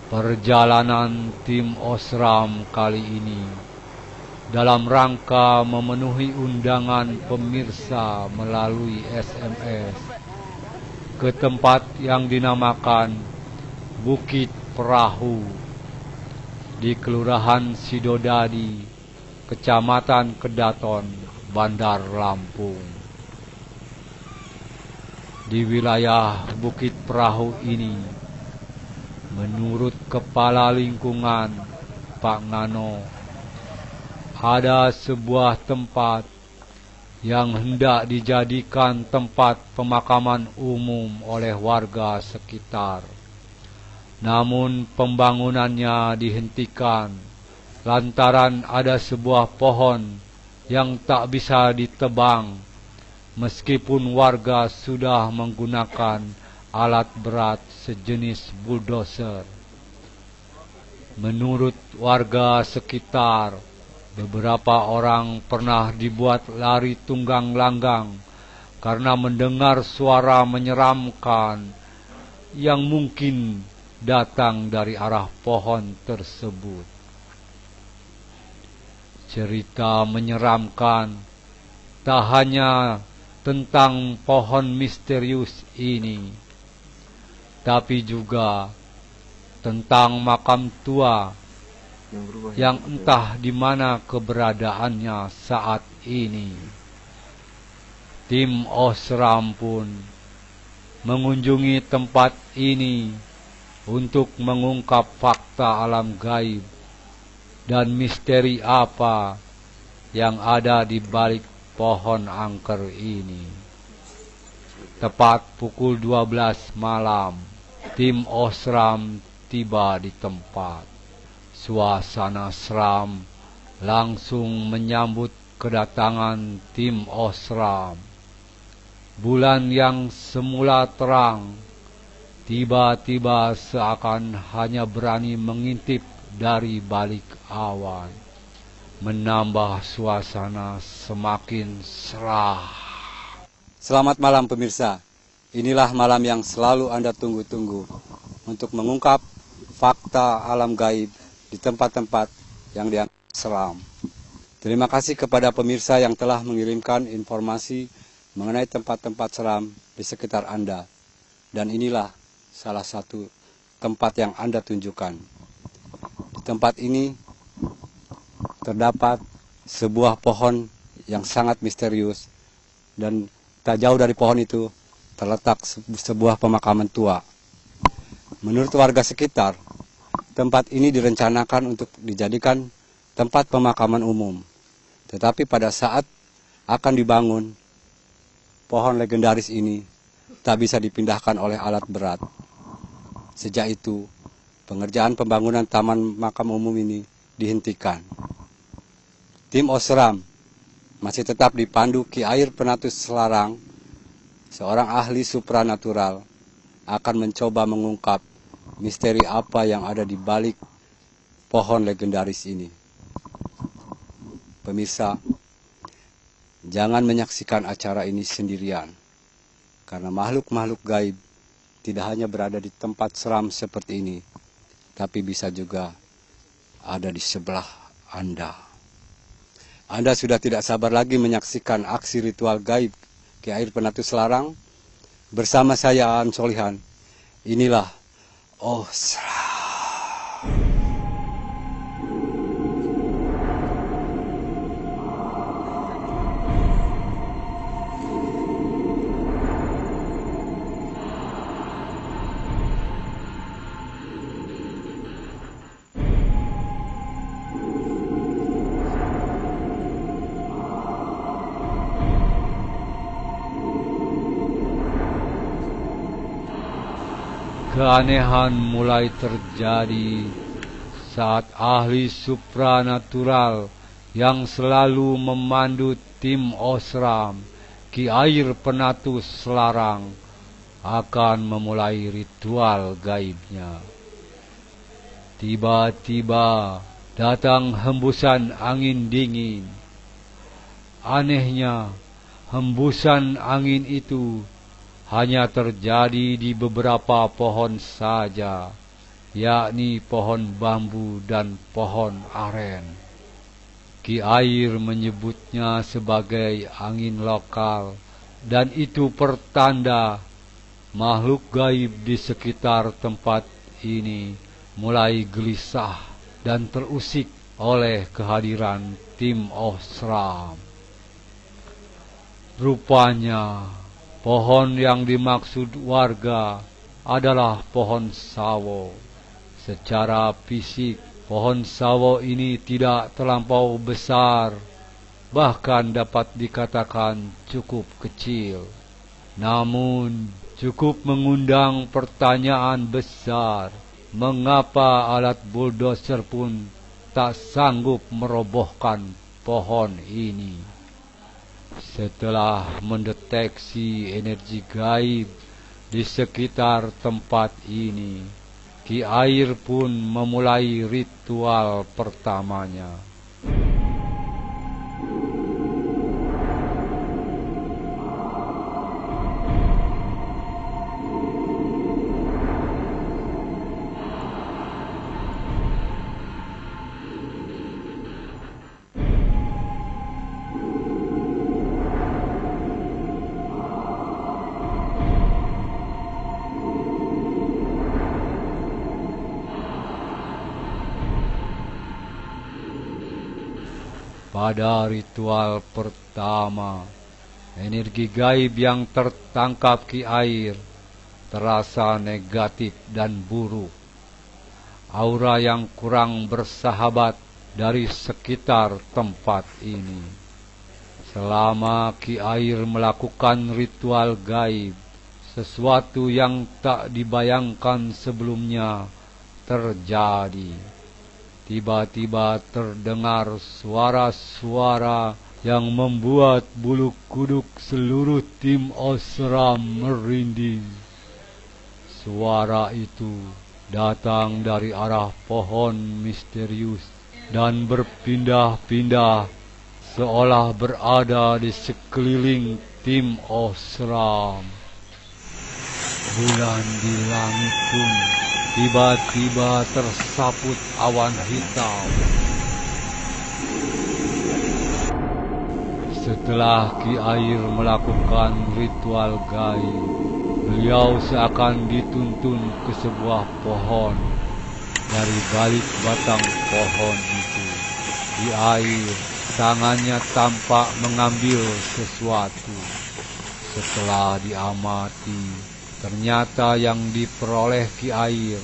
Perjalanan tim Osram kali ini dalam rangka memenuhi undangan pemirsa melalui SMS ke tempat yang dinamakan Bukit Perahu di Kelurahan Sidodadi, Kecamatan Kedaton, Bandar Lampung. Di wilayah Bukit Perahu ini, menurut Kepala Lingkungan Pak Ngano, ada sebuah tempat yang hendak dijadikan tempat pemakaman umum oleh warga sekitar. Namun pembangunannya dihentikan lantaran ada sebuah pohon yang tak bisa ditebang meskipun warga sudah menggunakan alat berat sejenis bulldozer. Menurut warga sekitar, beberapa orang pernah dibuat lari tunggang langgang karena mendengar suara menyeramkan yang mungkin datang dari arah pohon tersebut. Cerita menyeramkan tak hanya tentang pohon misterius ini, tapi juga tentang makam tua yang entah di mana keberadaannya saat ini. Tim Osram pun mengunjungi tempat ini untuk mengungkap fakta alam gaib dan misteri apa yang ada di balik pohon angker ini. Tepat pukul 12 malam, tim Osram tiba di tempat. Suasana seram langsung menyambut kedatangan tim Osram. Bulan yang semula terang tiba-tiba seakan hanya berani mengintip dari balik awan, menambah suasana semakin seram. Selamat malam pemirsa, inilah malam yang selalu Anda tunggu-tunggu untuk mengungkap fakta alam gaib di tempat-tempat yang dianggap seram. Terima kasih kepada pemirsa yang telah mengirimkan informasi mengenai tempat-tempat seram di sekitar Anda. Dan inilah salah satu tempat yang Anda tunjukkan. Di tempat ini terdapat sebuah pohon yang sangat misterius, dan tak jauh dari pohon itu terletak sebuah pemakaman tua. Menurut warga sekitar, tempat ini direncanakan untuk dijadikan tempat pemakaman umum. Tetapi pada saat akan dibangun, pohon legendaris ini tak bisa dipindahkan oleh alat berat. Sejak itu, pengerjaan pembangunan taman makam umum ini dihentikan. Tim Osram masih tetap dipandu Ki Air Penatus Selarang, seorang ahli supranatural, akan mencoba mengungkap misteri apa yang ada di balik pohon legendaris ini. Pemirsa, jangan menyaksikan acara ini sendirian, karena makhluk-makhluk gaib tidak hanya berada di tempat seram seperti ini, tapi bisa juga ada di sebelah Anda. Anda sudah tidak sabar lagi menyaksikan aksi ritual gaib Ki Air Penatus Selarang? Bersama saya Aan Solihan, inilah Osram. Keanehan mulai terjadi saat ahli supranatural yang selalu memandu tim Osram, Ki Air Penatus Selarang, akan memulai ritual gaibnya. Tiba-tiba datang hembusan angin dingin. Anehnya, hembusan angin itu hanya terjadi di beberapa pohon saja yakni pohon bambu dan pohon aren. Ki Air menyebutnya sebagai angin lokal, dan itu pertanda makhluk gaib di sekitar tempat ini mulai gelisah dan terusik oleh kehadiran tim Osram. Rupanya pohon yang dimaksud warga adalah pohon sawo. Secara fisik, pohon sawo ini tidak terlampau besar, bahkan dapat dikatakan cukup kecil. Namun, cukup mengundang pertanyaan besar, mengapa alat bulldozer pun tak sanggup merobohkan pohon ini. Setelah mendeteksi energi gaib di sekitar tempat ini, Ki Air pun memulai ritual pertamanya. Pada ritual pertama, energi gaib yang tertangkap Ki Air terasa negatif dan buruk. Aura yang kurang bersahabat dari sekitar tempat ini. Selama Ki Air melakukan ritual gaib, sesuatu yang tak dibayangkan sebelumnya terjadi. Tiba-tiba terdengar suara-suara yang membuat bulu kuduk seluruh tim Osram merinding. Suara itu datang dari arah pohon misterius dan berpindah-pindah seolah berada di sekeliling tim Osram. Bulan di langit pun tiba-tiba tersaput awan hitam. Setelah Ki Air melakukan ritual gaib, beliau seakan dituntun ke sebuah pohon. Dari balik batang pohon itu, Ki Air tangannya tampak mengambil sesuatu. Setelah diamati, ternyata yang diperoleh Ki Air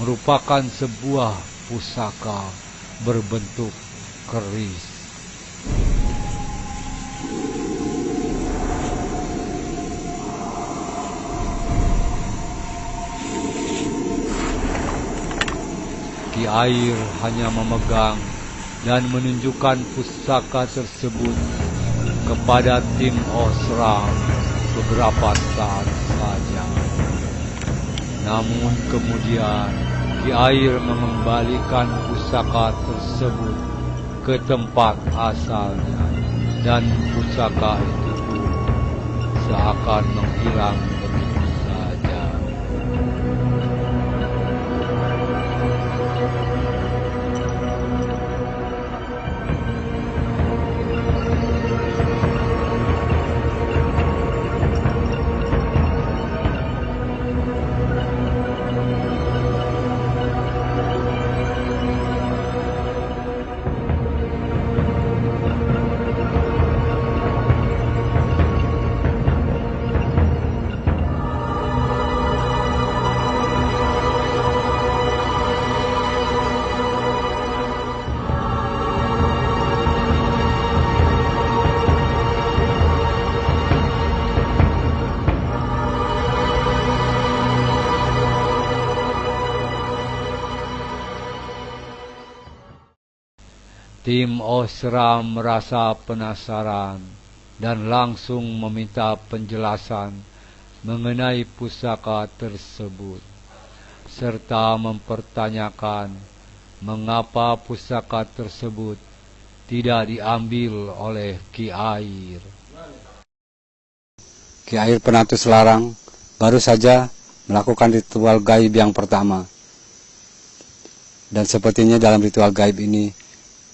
merupakan sebuah pusaka berbentuk keris. Ki Air hanya memegang dan menunjukkan pusaka tersebut kepada tim Osram beberapa saat saja. Namun kemudian Ki Air mengembalikan pusaka tersebut ke tempat asalnya, dan pusaka itu pun seakan menghilang begitu saja. Tim Osram merasa penasaran dan langsung meminta penjelasan mengenai pusaka tersebut, serta mempertanyakan mengapa pusaka tersebut tidak diambil oleh Ki Air. Ki Air Penatus Larang baru saja melakukan ritual gaib yang pertama. Dan sepertinya dalam ritual gaib ini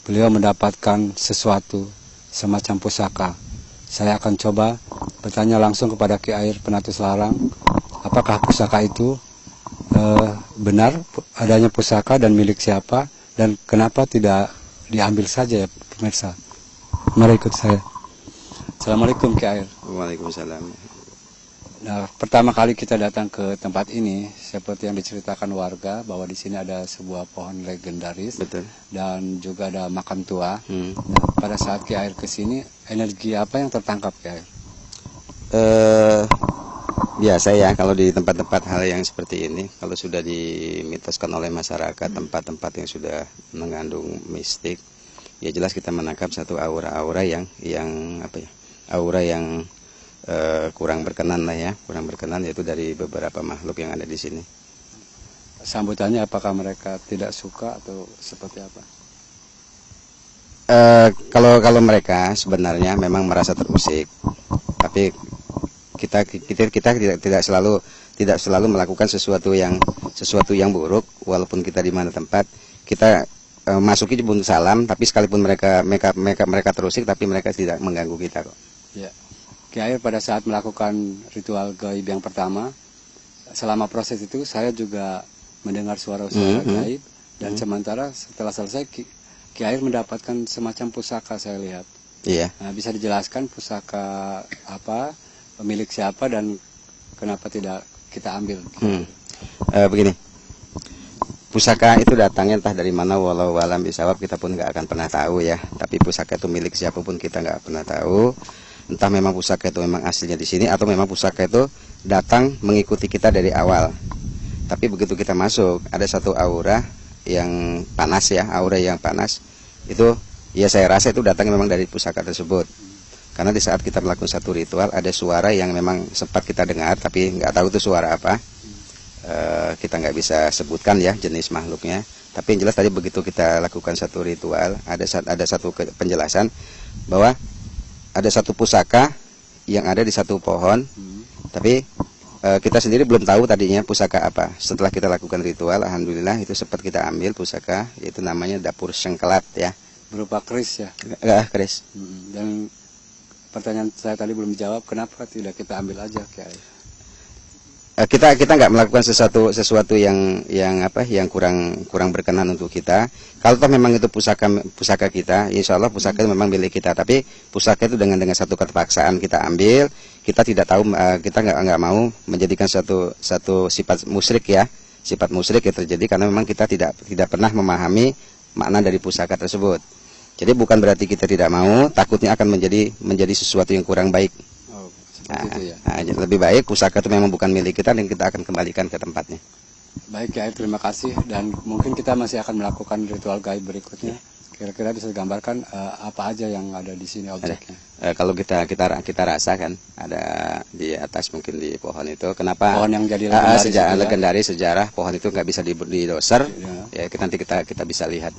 beliau mendapatkan sesuatu semacam pusaka. Saya akan coba bertanya langsung kepada Ki Air Penatus Larang, apakah pusaka itu benar adanya pusaka dan milik siapa, dan kenapa tidak diambil saja ya pemirsa. Mari ikut saya. Assalamualaikum Ki Air. Waalaikumsalam. Nah, pertama kali kita datang ke tempat ini, seperti yang diceritakan warga bahwa di sini ada sebuah pohon legendaris. Betul. Dan juga ada makam tua. Hmm. Nah, pada saat Ki Air ke sini, energi apa yang tertangkap Ki Air? Biasa ya kalau di tempat-tempat hal yang seperti ini, kalau sudah dimitoskan oleh masyarakat, tempat-tempat yang sudah mengandung mistik, ya jelas kita menangkap satu aura-aura yang apa ya? Aura yang kurang berkenan lah ya, kurang berkenan, yaitu dari beberapa makhluk yang ada di sini. Sambutannya apakah mereka tidak suka atau seperti apa? Kalau mereka sebenarnya memang merasa terusik, tapi kita tidak selalu melakukan sesuatu yang buruk, walaupun kita di mana tempat kita masuki jebun salam, tapi sekalipun mereka terusik, tapi mereka tidak mengganggu kita kok. Ya. Ki Air pada saat melakukan ritual gaib yang pertama, selama proses itu saya juga mendengar suara-suara gaib, dan sementara setelah selesai Ki Air mendapatkan semacam pusaka, saya lihat. Iya. Nah, bisa dijelaskan pusaka apa, milik siapa, dan kenapa tidak kita ambil? Begini, pusaka itu datangnya entah dari mana, walau alam bisawab, kita pun nggak akan pernah tahu ya. Tapi pusaka itu milik siapapun kita nggak pernah tahu. Entah memang pusaka itu memang aslinya di sini, atau memang pusaka itu datang mengikuti kita dari awal. Tapi begitu kita masuk, ada satu aura yang panas ya, aura yang panas itu, ya saya rasa itu datang memang dari pusaka tersebut. Karena di saat kita melakukan satu ritual, ada suara yang memang sempat kita dengar, tapi nggak tahu itu suara apa. Kita nggak bisa sebutkan ya jenis makhluknya. Tapi yang jelas tadi begitu kita lakukan satu ritual, ada satu penjelasan bahwa ada satu pusaka yang ada di satu pohon, tapi kita sendiri belum tahu tadinya pusaka apa. Setelah kita lakukan ritual, alhamdulillah itu sempat kita ambil pusaka, yaitu namanya dapur sengkelat ya. Berupa keris ya? Keris. Dan pertanyaan saya tadi belum dijawab, kenapa tidak kita ambil aja Ki Air? Kita nggak melakukan sesuatu yang kurang berkenan untuk kita. Kalau toh memang itu pusaka kita, insya Allah pusaka itu memang milik kita. Tapi pusaka itu dengan satu keterpaksaan kita ambil, kita tidak tahu, kita nggak mau menjadikan satu sifat musyrik ya, sifat musyrik yang terjadi karena memang kita tidak pernah memahami makna dari pusaka tersebut. Jadi bukan berarti kita tidak mau, takutnya akan menjadi sesuatu yang kurang baik. Itu ya. Lebih baik pusaka itu memang bukan milik kita dan kita akan kembalikan ke tempatnya. Baik Ki Air, terima kasih, dan mungkin kita masih akan melakukan ritual gaib berikutnya. Kira-kira bisa digambarkan apa aja yang ada di sini objeknya? Kalau kita rasakan ada di atas, mungkin di pohon itu. Kenapa? Pohon yang jadi legendaris sejarah pohon itu nggak bisa didoser. Ya, nanti kita bisa lihat.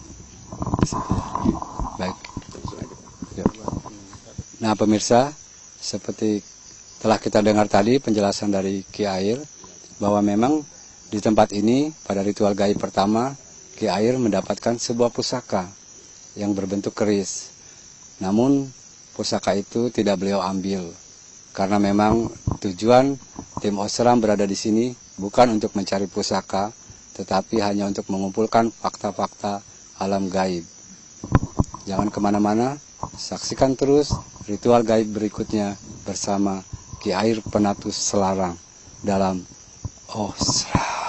Baik. Nah pemirsa, seperti telah kita dengar tadi penjelasan dari Ki Air, bahwa memang di tempat ini pada ritual gaib pertama, Ki Air mendapatkan sebuah pusaka yang berbentuk keris. Namun pusaka itu tidak beliau ambil, karena memang tujuan tim Osram berada di sini bukan untuk mencari pusaka, tetapi hanya untuk mengumpulkan fakta-fakta alam gaib. Jangan kemana-mana, saksikan terus ritual gaib berikutnya bersama Ki Air Penatus Larang dalam Osram.